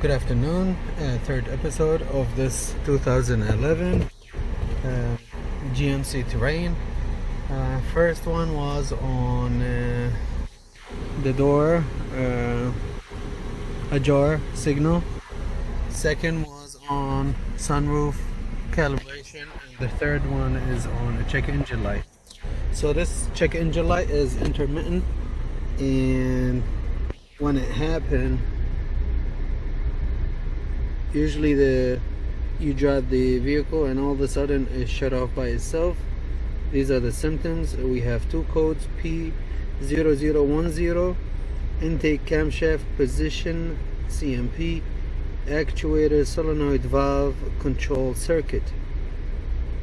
Good afternoon, third episode of this 2011 GMC TERRAIN. First one was on the door ajar signal. Second was on sunroof calibration, and the third one is on a check engine light. So this check engine light is intermittent, and when it happened, usually you drive the vehicle and all of a sudden it shut off by itself. These are the symptoms. We have two codes: P0010 intake camshaft position CMP, actuator solenoid valve control circuit,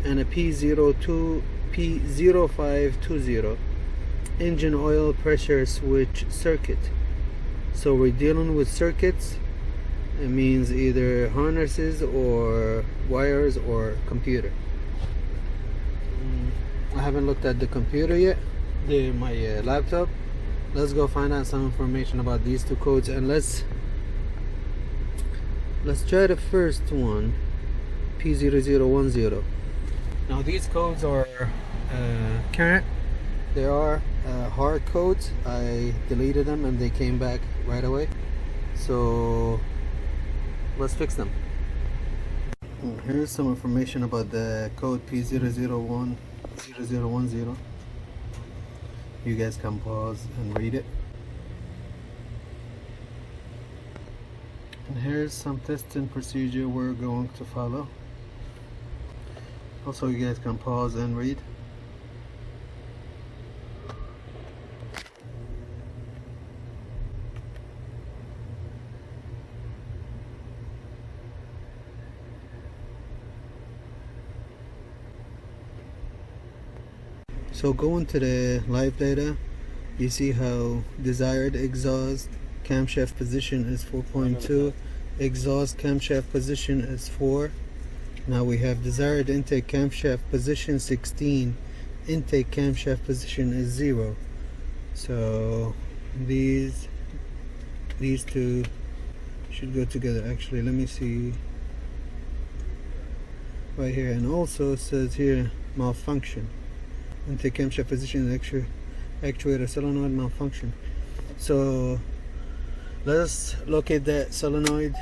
and a P0520 engine oil pressure switch circuit. So we're dealing with circuits. It means either harnesses or wires or computer. I haven't looked at the computer yet, my laptop. Let's go find out some information about these two codes, and let's try the first one, P0010. Now these codes are current. They are hard codes. I deleted them and they came back right away. So let's fix them. Here's some information about the code P0010. You guys can pause and read it. And here's some testing procedure we're going to follow. Also, you guys can pause and read. So going to the live data, you see how desired exhaust camshaft position is 4.2, exhaust camshaft position is 4. Now we have desired intake camshaft position 16, intake camshaft position is 0. So these two should go together. Actually, let me see right here, and also it says here malfunction. Intake camshaft position is actuator solenoid malfunction. So let's locate that solenoid.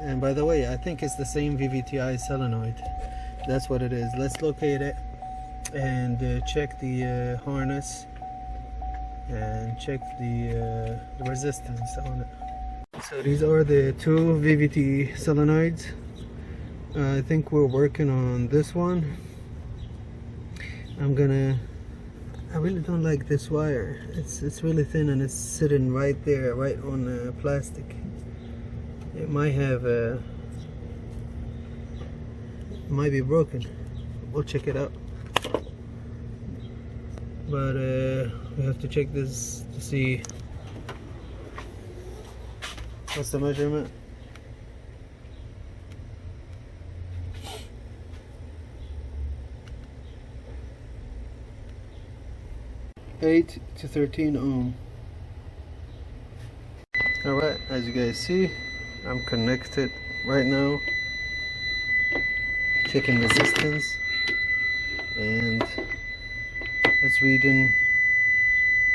And by the way, I think it's the same VVTi solenoid. That's what it is. Let's locate it and check the harness and check the resistance on it. So these are the two VVT solenoids. I think we're working on this one. I really don't like this wire. It's really thin and it's sitting right there, right on the plastic. It might be broken. We'll check it out. But we have to check this to see what's the measurement. 8 to 13 ohm. Alright, as you guys see, I'm connected right now, checking resistance, and it's reading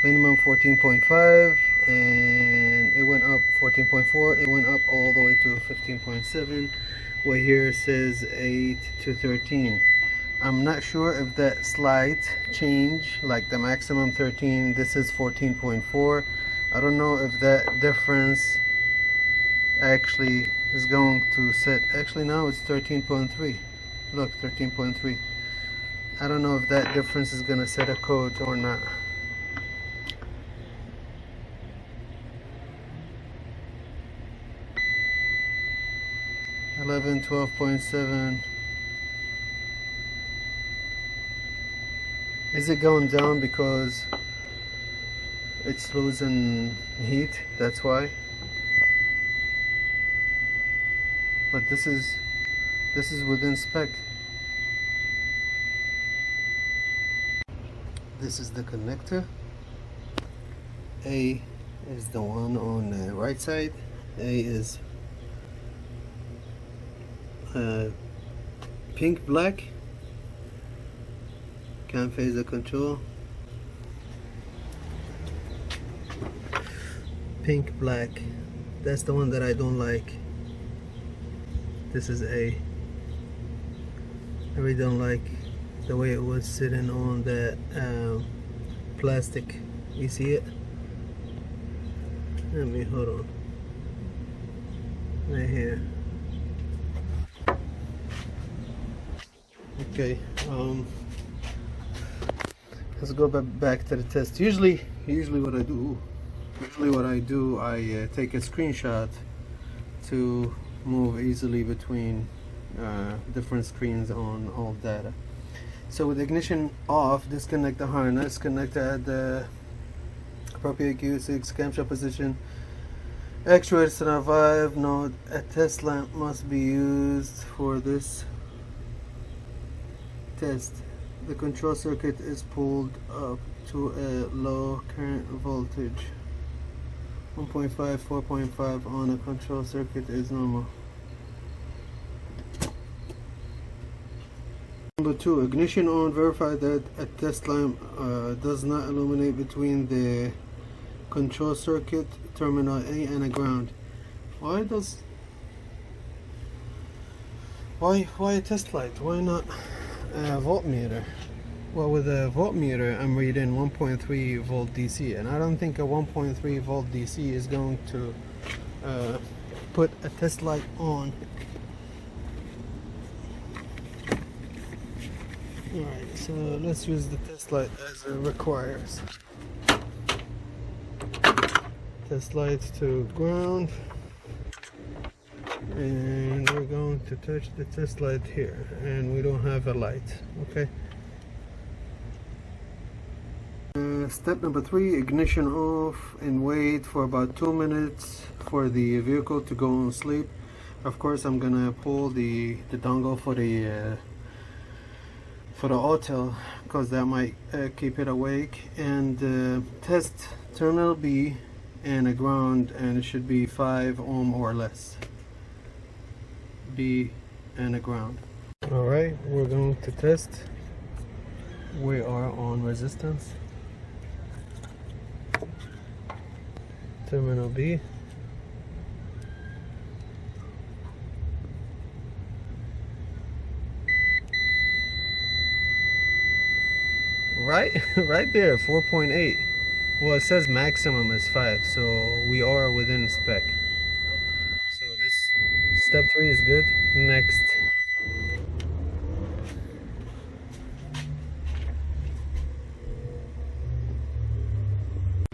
minimum 14.5, and it went up 14.4, it went up all the way to 15.7. Where here it says 8 to 13. I'm not sure if that slight change, like the maximum 13, this is 14.4. I don't know if that difference actually is going to set. Actually, now it's 13.3. Look, 13.3. I don't know if that difference is going to set a code or not. $11, 12.7. Is it going down because it's losing heat? That's why. But this is within spec. This is the connector. A is the one on the right side. A is pink black, cam phaser control, pink black, that's the one that I don't like. This is A. I really don't like the way it was sitting on that plastic. You see it? Let me hold on. Right here. Okay. Let's go back to the test. Usually what I do, I take a screenshot to move easily between different screens on all data. So with ignition off, disconnect the harness, connect at the appropriate Q6 camshaft position. Actuator survive. Note: a test lamp must be used for this test. The control circuit is pulled up to a low current voltage. 1.5, 4.5 on a control circuit is normal. Number 2, ignition on. Verify that a test lamp does not illuminate between the control circuit terminal A and a ground. Why a test light? Why not a voltmeter? Well, with a voltmeter I'm reading 1.3 volt DC, and I don't think a 1.3 volt DC is going to put a test light on. Alright, so let's use the test light as it requires. Test lights to ground, and we're going to touch the test light here, and we don't have a light. Okay. Step number 3, ignition off and wait for about 2 minutes for the vehicle to go on sleep. Of course, I'm gonna pull the dongle for the auto, because that might keep it awake, and test terminal B and a ground, and it should be 5 ohm or less. B and a ground. Alright, we're going to test. We are on resistance. Terminal B. Right there, 4.8. Well, it says maximum is 5, so we are within spec. So this step 3 is good. Next,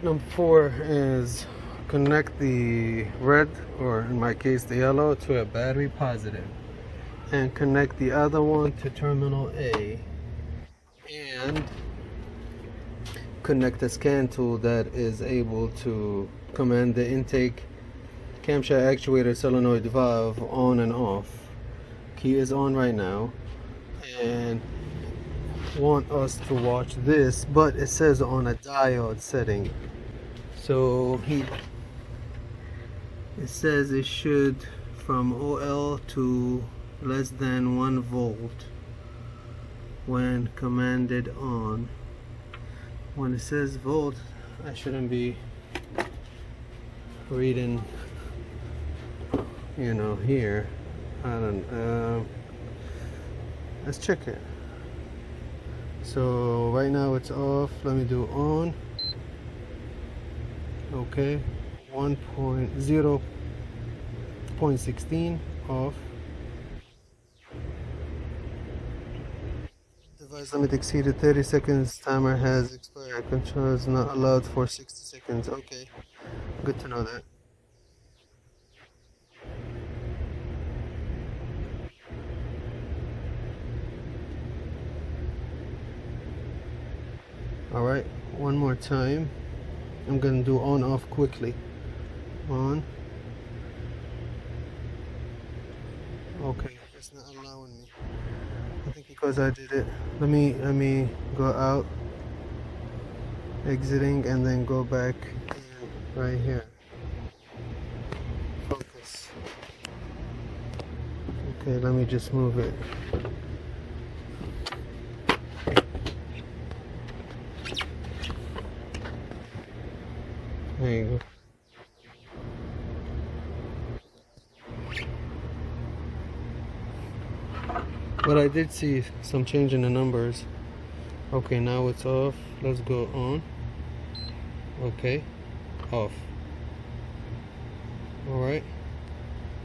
number 4 is connect the red, or in my case the yellow, to a battery positive, and connect the other one to terminal A, and connect a scan tool that is able to command the intake camshaft actuator solenoid valve on and off. Key is on right now, and want us to watch this, but it says on a diode setting, so it says it should from OL to less than 1 volt when commanded on. When it says volt, I shouldn't be reading, you know, here. I don't. Let's check it. So right now it's off. Let me do on. Okay, 1.0.16 off. Device limit exceeded 30 seconds. Timer has expired. Control is not allowed for 60 seconds. Okay, good to know that. Alright, one more time. I'm gonna do on off quickly. On. Okay, it's not allowing me. I think because I did it. Let me go out, exiting, and then go back in right here. Focus. Okay, let me just move it. There you go. But I did see some change in the numbers. Okay, now it's off. Let's go on. Okay, off. Alright,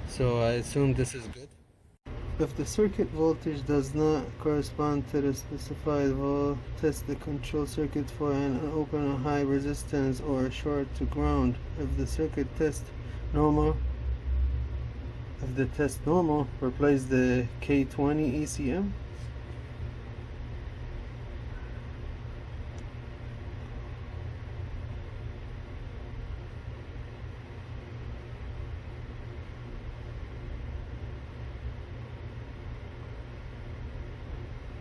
so I assume this is good. If the circuit voltage does not correspond to the specified voltage, test the control circuit for an open or high resistance or short to ground. If the circuit test normal, replace the K20 ECM.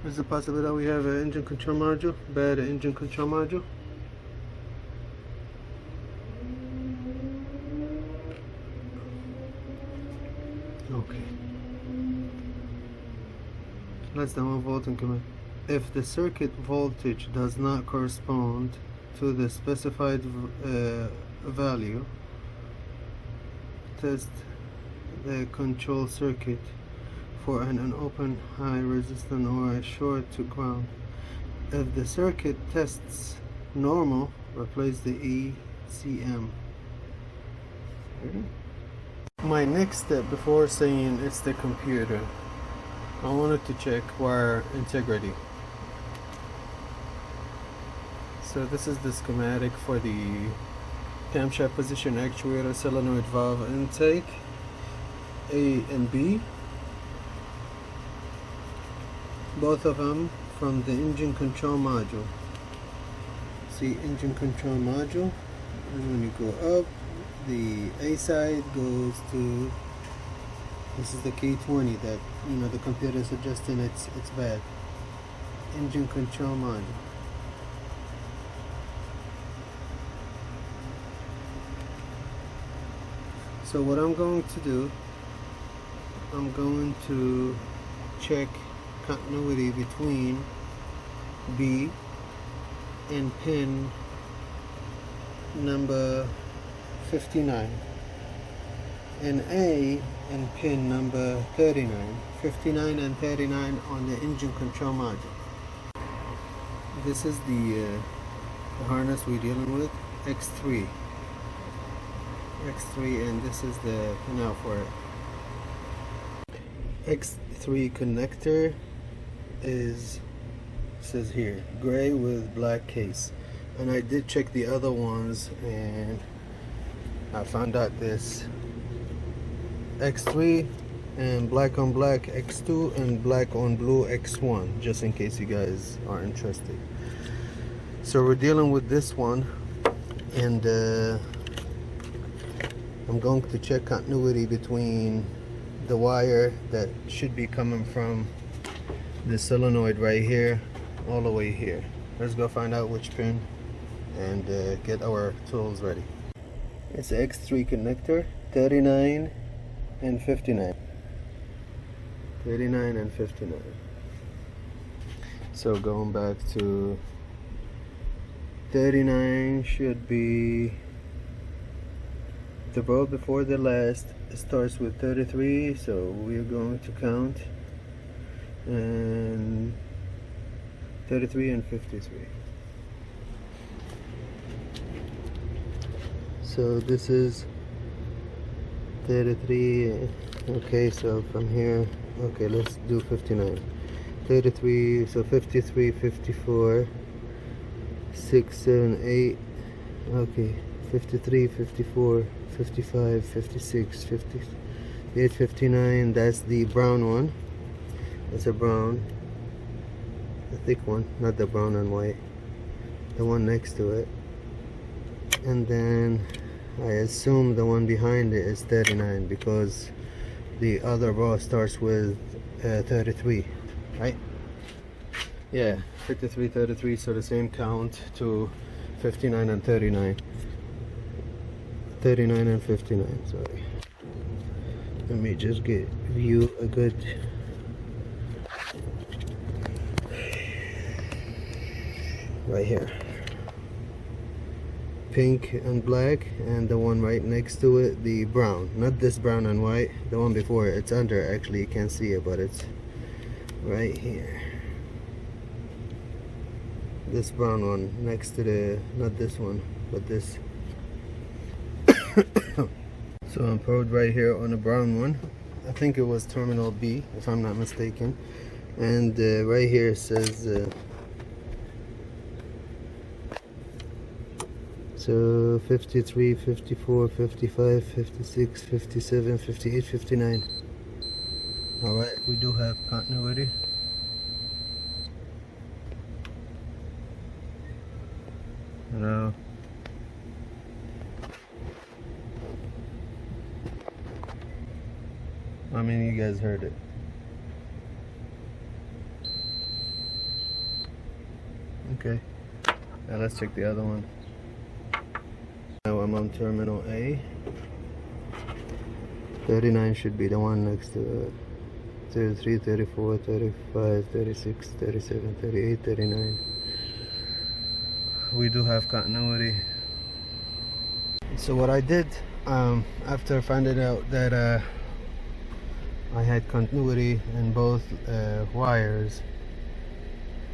Is it possible that we have an engine control module? Bad engine control module? Okay. Less than 1 volt increment. If the circuit voltage does not correspond to the specified value, test the control circuit for an open high resistance or a short to ground. If the circuit tests normal, replace the ECM. Okay. My next step before saying it's the computer, I wanted to check wire integrity. So this is the schematic for the camshaft position actuator solenoid valve intake A and B. Both of them from the engine control module. See, engine control module, and when you go up, the A side goes to, this is the K20 that, you know, the computer is suggesting it's bad. Engine control module. So what I'm going to do, I'm going to check continuity between B and pin number 59 and A and pin number 39. 59 and 39 on the engine control module. This is the harness we're dealing with, X3, and this is the pinout for it. X3 connector says here gray with black case, and I did check the other ones and I found out this X3 and black on black X2 and black on blue X1, just in case you guys are interested. So we're dealing with this one, and I'm going to check continuity between the wire that should be coming from the solenoid right here all the way here. Let's go find out which pin and get our tools ready. It's an X3 connector, 39 and 59. 39 and 59. So going back to 39 should be the row before the last. Starts with 33, so we're going to count, and 33 and 53. So this is 33. Okay, so from here, okay, let's do 59. 33, so 53, 54, 6, 7, 8. Okay, 53, 54, 55, 56, 58, 59. That's the brown one. That's a brown, the thick one, not the brown and white, the one next to it. And then I assume the one behind it is 39 because the other row starts with 33, right? Yeah, 53, 33, so the same count to 59 and 39. 39 and 59, sorry. Let me just get view a good right here, pink and black, and the one right next to it, the brown, not this brown and white, the one before it. It's under, actually you can't see it, but it's right here, this brown one next to the, not this one but this. So I'm probed right here on the brown one. I think it was terminal B if I'm not mistaken, and right here it says so 53, 54, 55, 56, 57, 58, 59. Alright, we do have continuity. Hello. I mean, you guys heard it. Okay. Now let's check the other one. Now I'm on terminal A. 39 should be the one next to it. 33, 34, 35, 36, 37, 38, 39. We do have continuity. So what I did after finding out that I had continuity in both wires,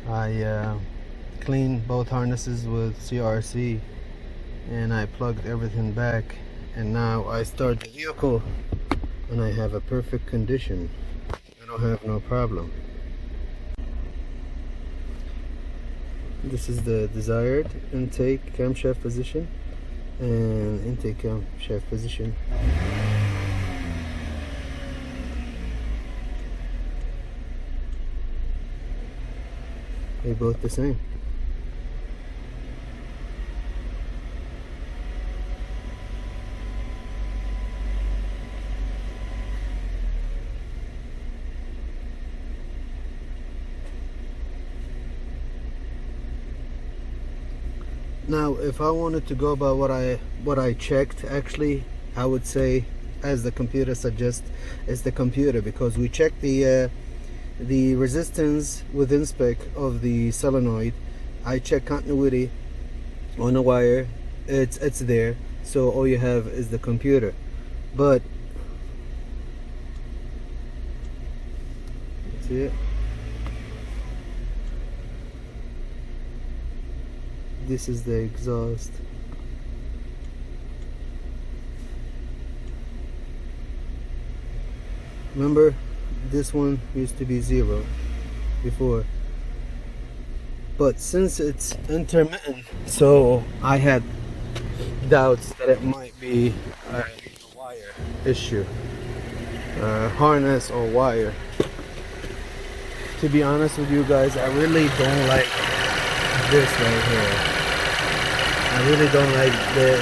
I cleaned both harnesses with CRC and I plugged everything back, and now I start the vehicle and I have a perfect condition. I don't have no problem. This is the desired intake camshaft position and intake camshaft position. They're both the same. Now, if I wanted to go by what I checked, actually, I would say, as the computer suggests, it's the computer, because we checked the resistance within spec of the solenoid. I check continuity on a wire. It's there. So all you have is the computer. But see it? This is the exhaust. Remember, this one used to be 0 before, but since it's intermittent, so I had doubts that it might be a wire issue, harness or wire. To be honest with you guys, I really don't like this right here. I really don't like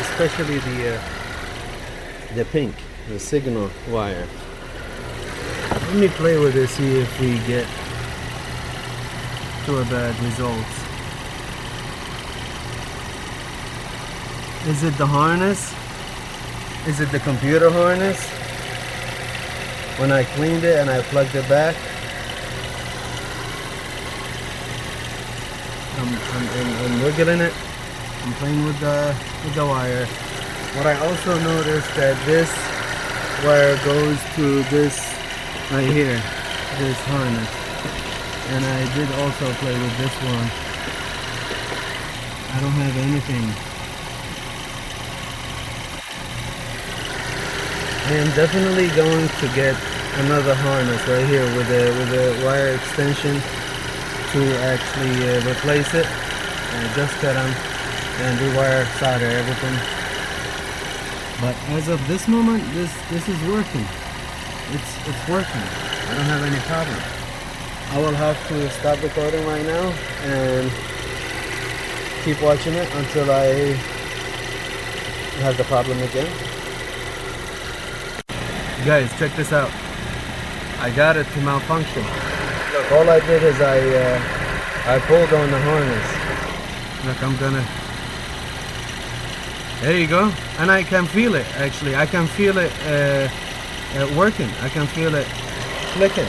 especially the pink, the signal wire. Let me play with this, see if we get to a bad result. Is it the harness? Is it the computer harness? When I cleaned it and I plugged it back, I'm wiggling it. I'm playing with the wire. What I also noticed that this wire goes to this right here, this harness, and I did also play with this one. I don't have anything. I am definitely going to get another harness right here with a wire extension to actually replace it. Just cut them and rewire, solder everything. But as of this moment, this is working. It's working. I don't have any problem. I will have to stop recording right now and keep watching it until I have the problem again. Guys, check this out. I got it to malfunction. Look, all I did is I pulled on the harness. Look, I'm gonna. There you go, and I can feel it. Actually, I can feel it working. I can feel it flicking.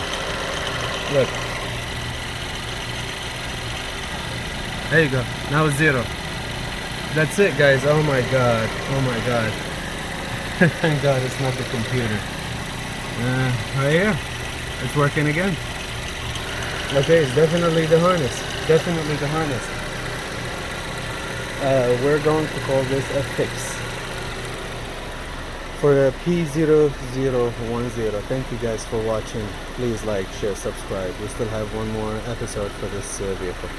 Look. There you go. Now it's 0. That's it, guys. Oh my god. Oh my god. Thank god it's not the computer. Right here. It's working again. Okay, it's definitely the harness. Definitely the harness. We're going to call this a fix for the P0010. Thank you guys for watching. Please like, share, subscribe. We still have one more episode for this vehicle.